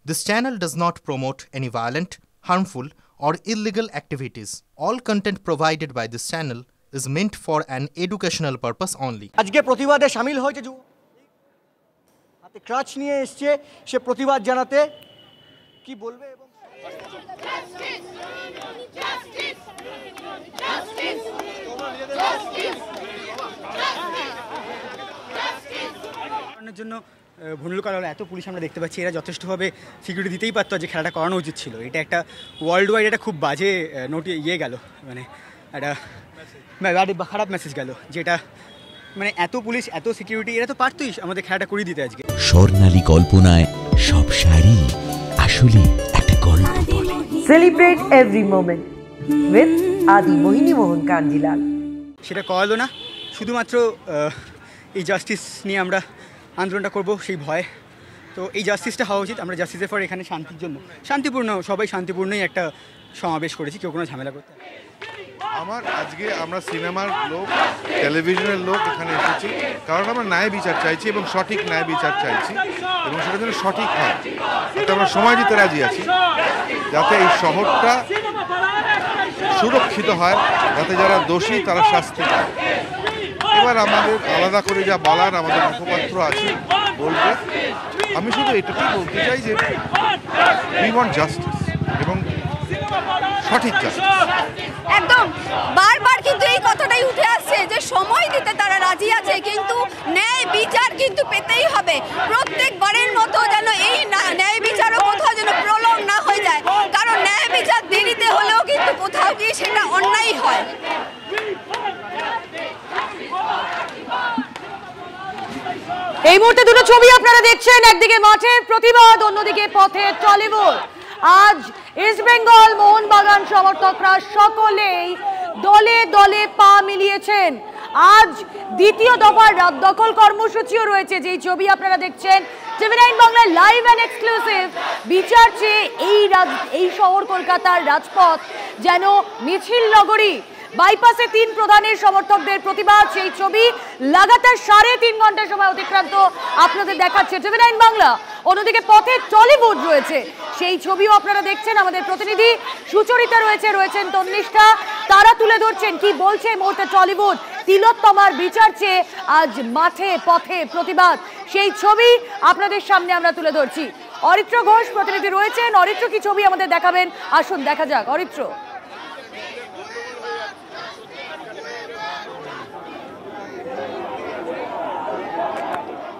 This channel does not promote any violent, harmful, or illegal activities. All content provided by this channel is meant for an educational purpose only. আজকে প্রতিবাদে শামিল হয়েছে হাতে ক্রাচ নিয়ে এসেছে সে প্রতিবাদ জানাতে কি বলবে এবং জন্য ভুল করা হলো। এত পুলিশ আমরা দেখতে পাচ্ছি, এরা যথেষ্টভাবে সিকিউরিটি দিতেই পারতো, যে খেলাটা করানো উচিত ছিল। এটা একটা ওয়ার্ল্ড ওয়াইড একটা খুব বাজে গেল, মানে একটা খারাপ মেসেজ গেল, যেটা মানে এত পুলিশ এত সিকিউরিটি এরা তো পারতোই আমাদের খেলাটা করিয়ে দিতে। আজকে স্বর্ণালী কল্পনায় সব শাড়ি আসলে একটা গল্প বলে। সেলিব্রেট এভরি মোমেন্ট উইথ আদি মোহিনী মোহন কাঞ্জিলাল। সেটা করালো না, শুধুমাত্র এই জাস্টিস নিয়ে আমরা আন্দোলনটা করব সেই ভয়। তো এই জাস্টিসটা হওয়া উচিত। আমরা জাস্টিসের পর এখানে শান্তির জন্য সবাই শান্তিপূর্ণই একটা সমাবেশ করেছি, কেউ কোনো ঝামেলা করতে। আজকে আমরা সিনেমার লোক, টেলিভিশনের লোক এখানে এসেছি কারণ আমরা ন্যায় বিচার চাইছি এবং সঠিক ন্যায় বিচার চাইছি, এবং সেটা যেন সঠিক হয়। তাতে আমরা সময় দিতে রাজি আছি যাতে এই শহরটা সুরক্ষিত হয়, যাতে যারা দোষী তারা শাস্তি পায়। এবার আমাদের আলাদা করে যা বলার আমাদের মুখপাত্র আছে বলবে। আমি শুধু এটাই বলতে চাই যে উই ওয়ান্ট জাস্টিস এবং সঠিক জাস্টিস। একদম বারবার কিন্তু এই কথাটাই উঠে আসছে যে সময় দিতে তারা রাজি আছে, কিন্তু ন্যায় বিচার কিন্তু পেতেই হবে। প্রত্যেকবারের মতো যেন এই ন্যায় বিচারও কোথাও যেন প্রলং না হয়ে যায়, কারণ ন্যায় বিচার দেরিতে হলেও কিন্তু কোথাও গিয়ে সেটা অন্যায় হয়। এই মুহূর্তে দুটো ছবি আপনারা দেখছেন, একদিকে মাঠের প্রতিবাদ, অন্যদিকে পথে টলিউড। আজ ইস্ট বেঙ্গল মোহনবাগান সমর্থকরা সকলেই দলে দলে পা মিলিয়েছেন। আজ দ্বিতীয় দফার রাত দখল কর্মসূচিও রয়েছে, যেই ছবি আপনারা দেখছেন TV9 বাংলায় লাইভ অ্যান্ড এক্সক্লুসিভ। বিচার চেয়ে এই শহর কলকাতার রাজপথ যেন মিছিল নগরী। বাইপাসে 3 প্রধানের সমর্থকদের প্রতিবাদ, সেই ছবি লাগাতার 3.5 ঘন্টা সময় অতিক্রান্ত আপনাদের দেখাচ্ছে TV9 বাংলা। অন্যদিকে পথে টলিউড রয়েছে, সেই ছবিও আপনারা দেখছেন। আমাদের প্রতিনিধি সুচরিতা রয়েছেন তন্নিষ্ঠা, তারা তুলে ধরছেন কি বলছে এই মুহূর্তে টলিউড। তিলোত্তমার বিচার চেয়ে আজ মাঠে পথে প্রতিবাদ, সেই ছবি আপনাদের সামনে আমরা তুলে ধরছি। অরিত্র ঘোষ প্রতিনিধি রয়েছেন। অরিত্র, কি ছবি আমাদের দেখাবেন? আসুন দেখা যাক অরিত্র।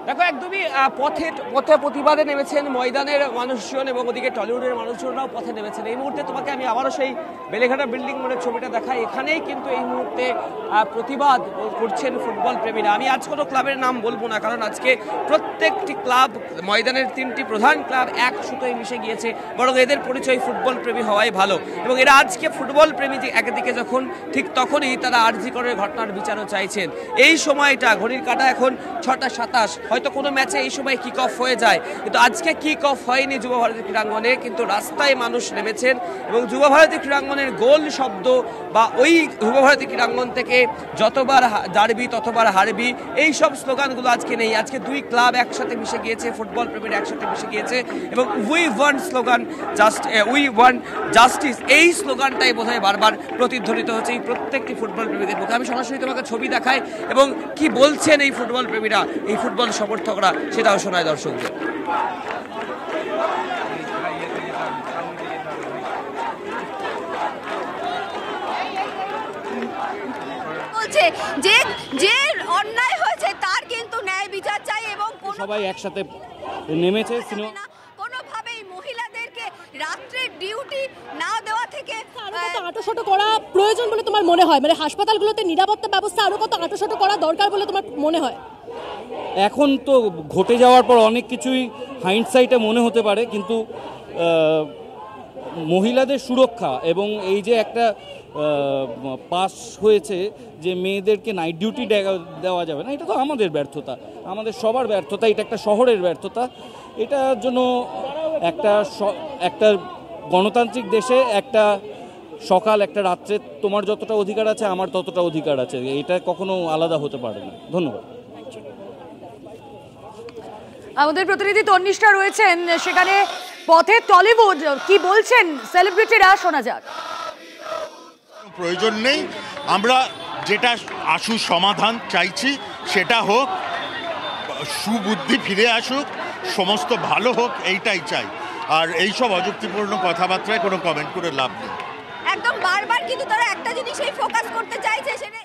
দেখো, একদমই পথে প্রতিবাদে নেমেছেন ময়দানের মানুষজন এবং ওদিকে টলিউডের মানুষজনরাও পথে নেমেছেন। এই মুহূর্তে তোমাকে আমি আবারও সেই বেলেঘাটা বিল্ডিং মোড়ের ছবিটা দেখাই। এখানেই কিন্তু এই মুহূর্তে প্রতিবাদ করছেন ফুটবল প্রেমীরা। আমি আজ কোনো ক্লাবের নাম বলবো না, কারণ আজকে প্রত্যেকটি ক্লাব, ময়দানের 3টি প্রধান ক্লাব এক সুতোয় মিশে গিয়েছে, বরং এদের পরিচয় ফুটবল প্রেমী হওয়াই ভালো। এবং এরা আজকে ফুটবল প্রেমী একদিকে যখন, ঠিক তখনই তারা আরজি করের ঘটনার বিচারও চাইছেন। এই সময়টা ঘড়ির কাঁটা এখন 6টা 27, হয়তো কোনো ম্যাচে এই সময় কিক অফ হয়ে যায়, কিন্তু আজকে কিক অফ হয়নি যুবভারতী ক্রীড়াঙ্গনে, কিন্তু রাস্তায় মানুষ নেমেছেন। এবং যুবভারতী ক্রীড়াঙ্গনের গোল শব্দ বা ওই যুবভারতী ক্রীড়াঙ্গন থেকে যতবার দাঁড়বি ততবার হারবি, এই সব স্লোগানগুলো আজকে নেই। আজকে 2 ক্লাব একসাথে মিশে গিয়েছে, ফুটবল প্রেমীরা একসাথে মিশে গিয়েছে, এবং we want slogan, we want justice, এই স্লোগানটাই বোধহয় বারবার প্রতিধ্বনিত হচ্ছে এই প্রত্যেকটি ফুটবল প্রেমীদের মুখে। আমি সরাসরি তোমাকে ছবি দেখাই এবং কি বলছেন এই ফুটবল প্রেমীরা, এই ফুটবল সমর্থকরা, সেটাও শোনায় দর্শকদের। বলছে যে অন্যায় হয়েছে তার কিন্তু ন্যায় বিচার চাই, এবং সবাই একসাথে নেমেছে। কোনোভাবেই মহিলাদেরকে রাত্রের ডিউটি না দেওয়া থেকে আটোশটো করা প্রয়োজন বলে তোমার মনে হয়? মানে হাসপাতালগুলোতে নিরাপত্তা ব্যবস্থা আরো কত আটোশটো করা দরকার বলে তোমার মনে হয়? এখন তো ঘটে যাওয়ার পর অনেক কিছুই হাইন্ডসাইটে মনে হতে পারে, কিন্তু মহিলাদের সুরক্ষা এবং এই যে একটা পাস হয়েছে যে মেয়েদেরকে নাইট ডিউটি দেওয়া যাবে না, এটা তো আমাদের ব্যর্থতা, আমাদের সবার ব্যর্থতা, এটা একটা শহরের ব্যর্থতা। এটার জন্য একটা গণতান্ত্রিক দেশে একটা সকাল একটা রাত্রে তোমার যতটা অধিকার আছে আমার ততটা অধিকার আছে, এটা কখনো আলাদা হতে পারে না। ধন্যবাদ। আমাদের প্রতিনিধি তন্নিষ্ঠা রয়েছেন সেখানে। পথে টলিউড কি বলছেন সেলিব্রিটিরা, শোনা যাক। প্রয়োজন নেই, আমরা যেটা আশু সমাধান চাইছি সেটা হোক, সুবুদ্ধি ফিরে আসুক, সমস্ত ভালো হোক, এইটাই চাই। আর এইসব অযুক্তিপূর্ণ কথাবার্তায় কোনো কমেন্ট করে লাভ নেই। একদম বারবার কিন্তু তারা একটা জিনিসই ফোকাস করতে চাইছে, সেটা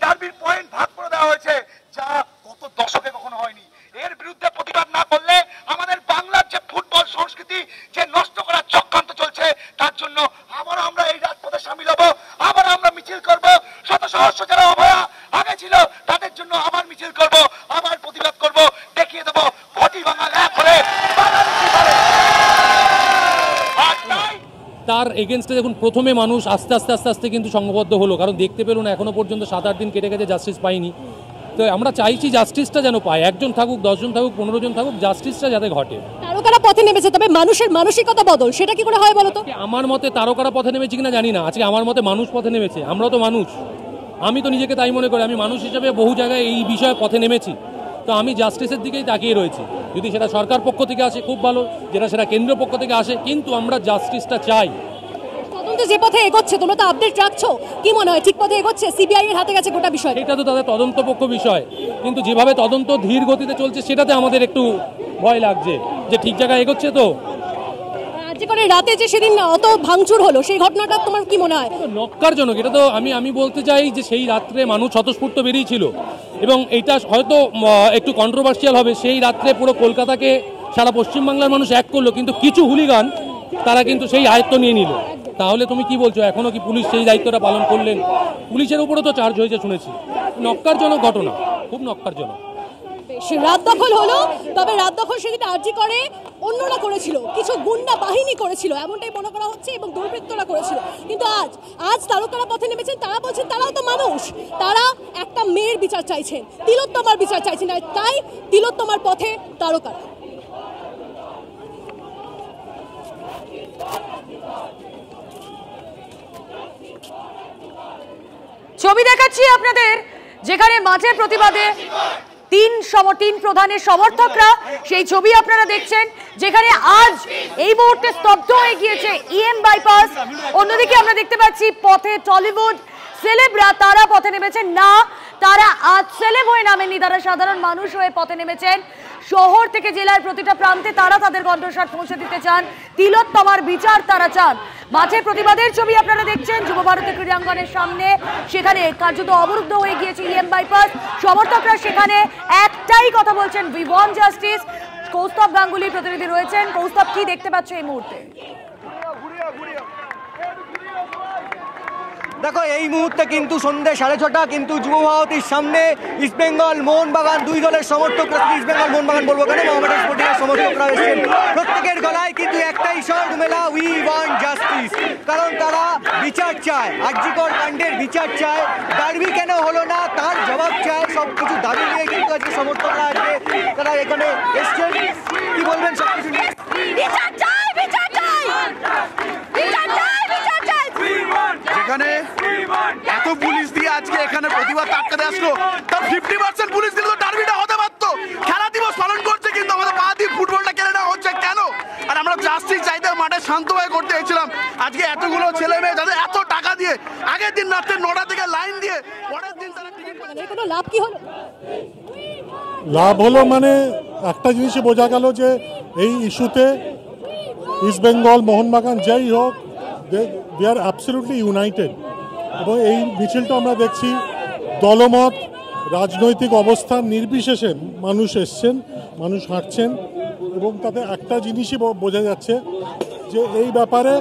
ডার্বির পয়েন্ট ভাগ করে দেওয়া হয়েছে, যা গত দশকে কখনো হয়নি। এর বিরুদ্ধে প্রতিবাদ না করলে আমাদের বাংলার যে ফুটবল সংস্কৃতি যে নষ্ট করার চক্রান্ত চলছে, তার জন্য আবার আমরা এই রাজপথে সামিল হব, আবার আমরা মিছিল করব। শত সহস্র যারা অভয়া আগে ছিল তাদের জন্য আবার মিছিল করব, আবার প্রতিবাদ করব, দেখিয়ে দেবো ঘটি বাঙাল এক হলে তার এগেনস্টে দেখুন প্রথমে মানুষ আস্তে আস্তে কিন্তু সংঘবদ্ধ হলো, কারণ দেখতে পেল না এখনো পর্যন্ত 7-8 দিন কেটে গেছে, জাস্টিস পাইনি। তো আমরা চাইছি জাস্টিসটা যেন পায়, 1 জন থাকুক, 10 জন থাকুক, 15 জন থাকুক, জাস্টিসটা যাতে ঘটে। তারকারা পথে নেমেছে, তবে মানুষের মানসিকতা বদল সেটা কি করে হয় বলো তো? আমার মতে তারকারা পথে নেমেছে কিনা জানি না, আজকে আমার মতে মানুষ পথে নেমেছে। আমরা তো মানুষ, আমি তো নিজেকে তাই মনে করি, আমি মানুষ হিসেবে বহু জায়গায় এই বিষয়ে পথে নেমেছি। তো আমি জাস্টিসের দিকেই তাকিয়ে রয়েছি, যদি সেটা সরকার পক্ষ থেকে আসে খুব ভালো, যেটা সেটা কেন্দ্রীয় পক্ষ থেকে আসে, কিন্তু আমরা জাস্টিসটা চাই। তদন্ত যে পথে এগোচ্ছে তোমরা তো আপডেট রাখছো, কি মনে হয় ঠিক পথে এগোচ্ছে? সিবিআই এর হাতে গেছে গোটা বিষয়, এটা তো তাদের তদন্ত পক্ষ বিষয়, কিন্তু যেভাবে তদন্ত ধীর গতিতে চলছে সেটাতে আমাদের একটু ভয় লাগছে যে ঠিক জায়গায় এগোচ্ছে। তো যে করে রাতে যে সেদিন অত ভাঙচুর হলো, সেই ঘটনাটা তোমার কি মনে হয়? নক্কারজনক। এটা তো আমি বলতে চাই যে সেই রাত্রে মানুষ স্বতঃস্ফূর্ত বেরিয়েছিল, এবং এটা হয়তো একটু কন্ট্রোভার্সিয়াল হবে, সেই রাত্রে পুরো কলকাতাকে, সারা পশ্চিমবাংলার মানুষ এক করলো, কিন্তু কিছু হুলিগান তারা কিন্তু সেই আয়ত্ত নিয়ে নিল। তাহলে তুমি কি বলছো, এখনো কি পুলিশ সেই দায়িত্বটা পালন করলেন? পুলিশের উপরও তো চার্জ হয়েছে শুনেছি। নক্কারজনক ঘটনা, খুব নক্কারজনক। রাত দখল হলো, তবে রাত দখল সেদিন আরজি করে অন্যরা করেছিল, কিছু গুন্ডা বাহিনী করেছিল এমনটাই মনে করা হচ্ছে, এবং দুর্বৃত্তরা করেছিল। কিন্তু আজ তারকারা পথে নেমেছেন, তারা বলছেন তারাও তো মানুষ, তারা একটা মেয়ের বিচার চাইছেন, তিলোত্তমার বিচার চাইছেন, তাই তিলোত্তমার পথে তারকারা। ছবি দেখাচ্ছি আপনাদের, যেখানে মাঠে প্রতিবাদে তিন প্রধানের সমর্থকরা, সেই ছবি আপনারা দেখছেন, যেখানে আজ এই মুহূর্তে স্তব্ধ হয়ে গিয়েছে ইএম বাইপাস। অন্যদিকে আমরা দেখতে পাচ্ছি পথে টলিউড সেলেবরা, তারা পথে নেমেছেন না, তারা আজ সেলেব হয়ে নামেননি, তারা সাধারণ মানুষ হয়ে পথে নেমেছেন। শহর থেকে জেলার প্রতিটা প্রান্তে তারা তাদের কণ্ঠস্বর পৌঁছে দিতে চান, তিলোত্তমার বিচার তারা চান। মাঠে প্রতিবাদের ছবি আপনারা দেখছেন যুব ভারতী ক্রীড়াঙ্গনের সামনে, সেখানে কার্যত অবরুদ্ধ হয়ে গিয়েছে ইএম বাইপাস। সমর্থকরা সেখানে একটাই কথা বলছেন, we want justice. Kaustav Ganguly প্রতিনিধি রয়েছেন। কৌস্তব, কি দেখতে পাচ্ছ এই মুহূর্তে? দেখো, এই মুহূর্তে কিন্তু সন্ধ্যে 6:30, কিন্তু যুব ভারতীর সামনে ইস্টবেঙ্গল মোহনবাগান দুই দলের সমর্থকরা, ইস্টবেঙ্গল মোহনবাগান বলবো কেন, মোহামেডান স্পোর্টিংয়ের সমর্থকরা এসেছেন। প্রত্যেকের গলায় কিন্তু একটাই স্বর মেলা, উই ওয়ান্ট জাস্টিস। কারণ তারা বিচার চায়, আরজিকর কাণ্ডের বিচার চায়, ডার্বি কেন হলো না তার জবাব চায়, সব কিছু দাবি নিয়ে কিন্তু আজকে সমর্থকরা আজকে তারা এখানে এসছেন। কি বলবেন সব কিছু নিয়ে? যেখানে এত পুলিশ দিয়ে আজকে এখানে প্রতিবাদ আটকাতে আসলো, তার 50% পুলিশ দিলে তো ডার্বিটা হতে পারতো। খেলা দিবস পালন করছে, কিন্তু আমাদের পা দিয়ে ফুটবলটা কেড়ে নেওয়া হচ্ছে কেন? আর আমরা জাস্টিস চাইতে মাঠে শান্তভাবে করতে এসেছিলাম। আজকে এতগুলো ছেলে মেয়ে যাদের এত টাকা দিয়ে আগের দিন রাত্রে 9টা থেকে লাইন দিয়ে পরের দিন তারা টিকিট পায়, কোনো লাভ কি হলো? লাভ হলো মানে একটা জিনিসই বোঝা গেল যে এই ইস্যুতে ইস্টবেঙ্গল মোহনবাগান যাই হোক, দে আর অ্যাবসলিউটলি ইউনাইটেড। এবং এই মিছিলটা আমরা দেখছি দলমত, রাজনৈতিক অবস্থান নির্বিশেষে মানুষ এসছেন, মানুষ হাঁটছেন, এবং তাতে একটা জিনিসই বোঝা যাচ্ছে যে এই ব্যাপারে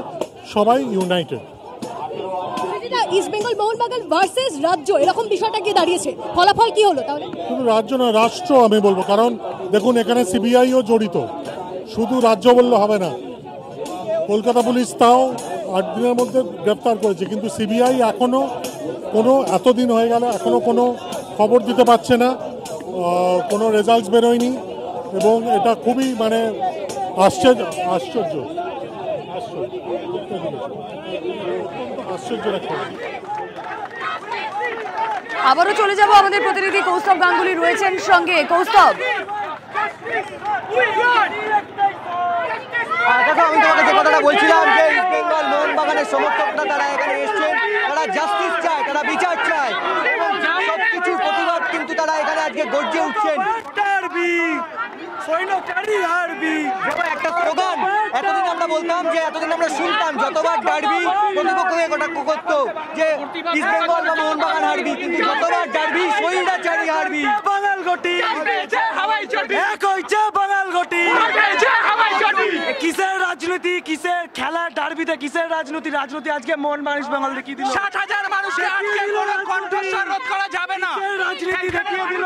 সবাই United. East Bengal Mohun Bagan versus রাজ্য, এরকম বিষয়টা গিয়ে দাঁড়িয়েছে, ফলাফল কি হলো তাহলে? শুধু রাজ্য না, রাষ্ট্র আমি বলবো, কারণ দেখুন এখানে সিবিআইও জড়িত, শুধু রাজ্য বললে হবে না। কলকাতা পুলিশ তাও 8 দিনের মধ্যে গ্রেফতার করেছে, কিন্তু সিবিআই এখনও এতদিন হয়ে গেল এখনও কোনো খবর দিতে পারছে না, কোনো রেজাল্টস বেরোয়নি, এবং এটা খুবই মানে আশ্চর্য একটা। আবারও চলে যাব, আমাদের প্রতিনিধি কৌস্তব গাঙ্গুলি রয়েছেন সঙ্গে। কৌস্তব, দেখো আমি তোমাকে যে কথাটা বলছিলাম যে ইস্ট বেঙ্গল মোহনবাগানের সমর্থকরা তারা এখানে এসছেন, তারা জাস্টিস চায়, তারা বিচার চায়, এবং সবকিছুর প্রতিবাদ কিন্তু তারা এখানে আজকে গর্জে উঠছেন। একটা স্লোগান এতদিন আমরা বলতাম, যে এতদিন আমরা শুনতাম যতবার ডার্বি প্রতিপক্ষকে কটাক্ষ করতো যে ইস্ট বেঙ্গল বা মোহনবাগান হারবি, কিন্তু যতবার ডার্বি স্বৈরাচারী হারবি। বাঙাল গটি এক হইছে, বাঙাল গটি কিসের রাজনীতি, কিসের খেলা, ডার্বিতে কিসের রাজনীতি? রাজনীতি আজকে মোহনবাগান ইস্ট বেঙ্গল দেখিয়ে দিল। 60,000 মানুষকে আজকে কোনো কণ্ঠস্বর রোধ করা যাবে না, রাজনীতি দেখিয়ে দিল।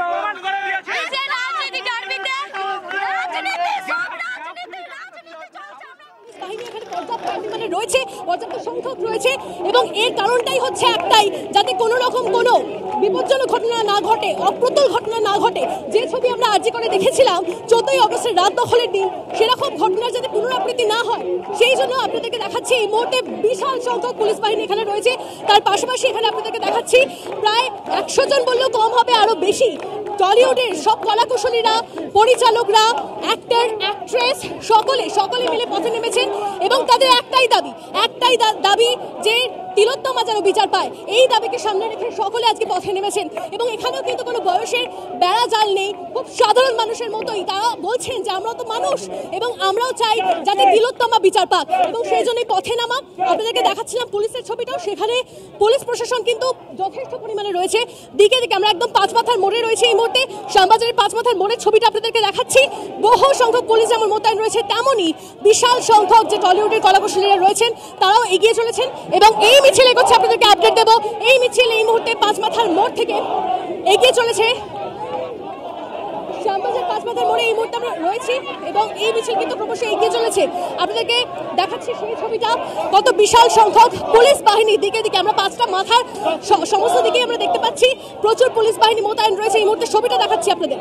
রয়েছে পর্যাপ্ত সংখ্যক রয়েছে, এবং এর কারণটাই হচ্ছে একটাই, যাতে কোনো রকম কোনো বিপজ্জনক ঘটনা না ঘটে, অপ্রতুল ঘটনা না ঘটে। যে ছবি আমরা আর্জি করে দেখেছিলাম 14ই অগস্টের রাত দখলের দিন, সেরকম ঘটনার যাতে পুনরাবৃত্তি না হয়, সেই জন্য আপনাদেরকে দেখাচ্ছি এই মুহূর্তে বিশাল সংখ্যক পুলিশ বাহিনী এখানে রয়েছে। তার পাশাপাশি এখানে আপনাদেরকে দেখাচ্ছি প্রায় 100 জন বললেও কম হবে, আরো বেশি টলিউডের সব কলাকুশলীরা, পরিচালকরা, অ্যাক্টর, অ্যাক্ট্রেস সকলে মিলে পথে নেমেছেন, এবং তাদের একটাই দাবি যে তিলোত্তমা যেন বিচার পায়। এই দাবিকে সামনে রেখে সকলে আজকে পথে নেমেছেন, এবং এখানেও কিন্তু কোনো বয়সের বেড়া জাল নেই, খুব সাধারণ মানুষের মতোই তারা বলছেন যে আমরাও তো মানুষ, এবং আমরাও চাই যাতে তিলোত্তমা বিচার পাক, এবং সেই জন্যই পথে নামা। আপনাদেরকে দেখাচ্ছিলাম পুলিশের ছবিটাও, সেখানে পুলিশ প্রশাসন কিন্তু যথেষ্ট পরিমাণে রয়েছে। দিকে আমরা একদম পাঁচমাথার মোড়ে রয়েছে এই মুহূর্তে, শ্যামবাজারের পাঁচমাথার মোড়ের ছবিটা আপনাদেরকে দেখাচ্ছি। বহু সংখ্যক পুলিশ যেমন মোতায়েন রয়েছে, তেমনই বিশাল সংখ্যক যে টলিউডের কলাকুশলীরা রয়েছেন তারাও এগিয়ে চলেছেন, এবং এই মিছিল এগোচ্ছে। আপনাদেরকে আপডেট দেবো, এই মিছিল এই মুহূর্তে পাঁচমাথার মোড় থেকে এগিয়ে চলেছে, শ্যামবাজার পাঁচমাথার মোড়ে এই মুহূর্তে আমরা রয়েছি, এবং এই মিছিল কিন্তু ক্রমশ এগিয়ে চলেছে। আপনাদেরকে দেখাচ্ছি সেই ছবিটা, কত বিশাল সংখ্যক পুলিশ বাহিনী দিকে আমরা 5টা মাথার সমস্ত দিকেই আমরা দেখতে পাচ্ছি প্রচুর পুলিশ বাহিনী মোতায়েন রয়েছে। এই মুহূর্তে ছবিটা দেখাচ্ছি আপনাদের।